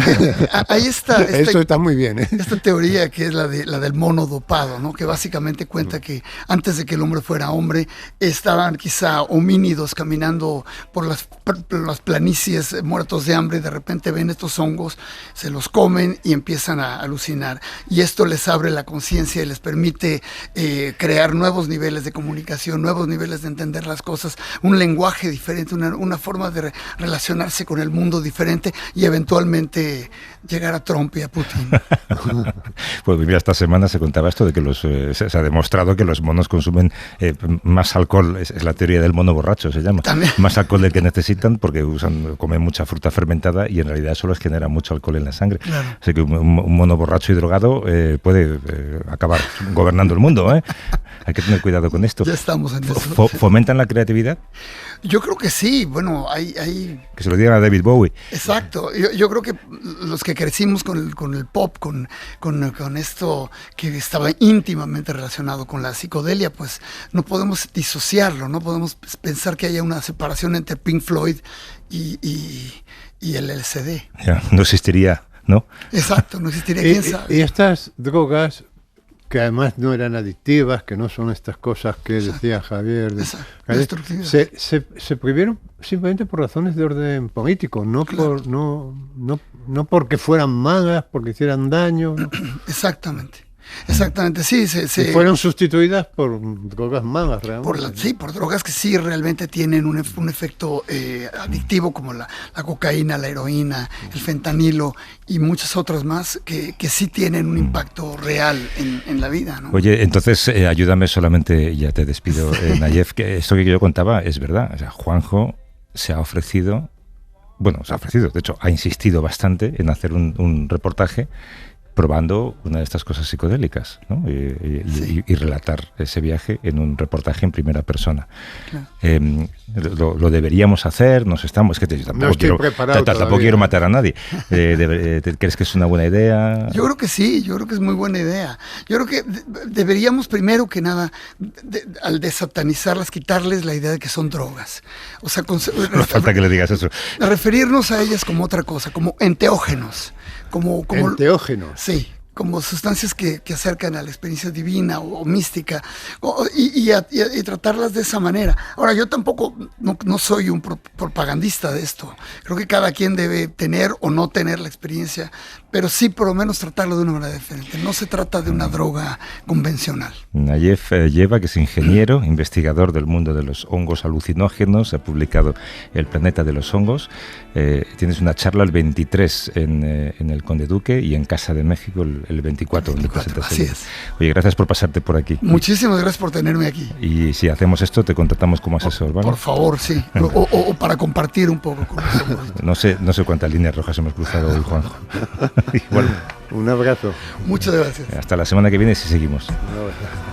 G: ahí está...
D: Eso está muy bien.
G: Esta teoría que es la del mono dopado, ¿no? Que básicamente cuenta que antes de que el hombre fuera hombre, estaban quizá homínidos caminando por las planicies muertos de hambre, de repente ven estos hongos, se los comen y empiezan a alucinar. Y esto les abre la conciencia y les permite crear nuevos niveles de comunicación, nuevos niveles de entender las cosas, un lenguaje diferente, una forma de relacionarse con el mundo diferente y eventualmente llegar a Trump y a Putin.
C: Pues mira, esta semana se contaba esto de que se ha demostrado que los monos consumen más alcohol, es la teoría del mono borracho, se llama. ¿También? Más alcohol del que necesitan porque comen mucha fruta fermentada y en realidad eso les genera mucho alcohol en la sangre. Claro. Así que un mono borracho y drogado puede acabar gobernando el mundo, ¿eh? Hay que tener cuidado con esto.
G: Ya estamos en eso.
C: ¿Fomentan la creatividad?
G: Yo creo que sí. Bueno, hay...
C: Que se lo digan a David Bowie.
G: Exacto. Yo creo que los que crecimos con el pop, con esto que estaba íntimamente relacionado con la psicodelia, pues no podemos disociarlo, no podemos pensar que haya una separación entre Pink Floyd y el LSD.
C: Ya, no existiría, ¿no?
G: Exacto, no existiría, quién sabe.
D: Y estas drogas que además no eran adictivas, que no son estas cosas que decía Javier, se prohibieron simplemente por razones de orden político, no porque fueran malas, porque hicieran daño. ¿No?
G: Exactamente, sí.
D: Y fueron sustituidas por drogas malas, realmente.
G: Por drogas que sí realmente tienen un efecto adictivo, como la cocaína, la heroína, el fentanilo y muchas otras más que sí tienen un impacto real en la vida, ¿no?
C: Oye, entonces ayúdame solamente, ya te despido, Nayef, que esto que yo contaba es verdad. O sea, Juanjo se ha ofrecido, de hecho ha insistido bastante en hacer un reportaje probando una de estas cosas psicodélicas, ¿no? Y relatar ese viaje en un reportaje en primera persona. Claro. Lo deberíamos hacer, es que tampoco quiero matar a nadie. ¿Crees que es una buena idea?
G: Yo creo que sí, yo creo que es muy buena idea. Yo creo que deberíamos primero que nada, al desatanizarlas, quitarles la idea de que son drogas. O sea,
C: no falta que le digas eso.
G: Referirnos a ellas como otra cosa, como enteógenos. Como
D: enteógenos.
G: Sí, como sustancias que acercan a la experiencia divina o mística, y tratarlas de esa manera. Ahora, yo tampoco no soy un propagandista de esto. Creo que cada quien debe tener o no tener la experiencia, pero sí por lo menos tratarlo de una manera diferente. No se trata de una droga convencional.
C: Nayef Lleva, que es ingeniero, investigador del mundo de los hongos alucinógenos, ha publicado El planeta de los hongos. Tienes una charla el 23 en el Conde Duque y en Casa de México el 24. Donde presentas
G: así es.
C: Oye, gracias por pasarte por aquí.
G: Muchísimas gracias por tenerme aquí.
C: Y si hacemos esto, te contratamos como asesor, ¿vale?
G: Por favor, sí. O para compartir un poco con nosotros.
C: No sé cuántas líneas rojas hemos cruzado hoy, Juanjo. Bueno,
D: un abrazo.
G: Muchas gracias.
C: Hasta la semana que viene si seguimos.
D: Un abrazo.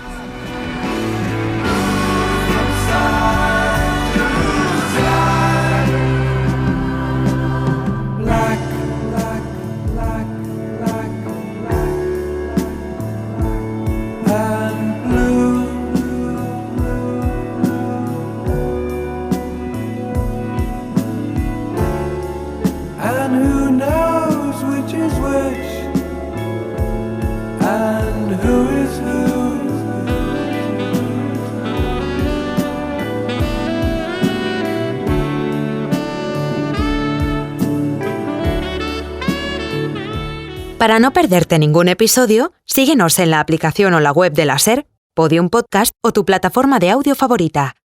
A: Para no perderte ningún episodio, síguenos en la aplicación o la web de la SER, Podium Podcast o tu plataforma de audio favorita.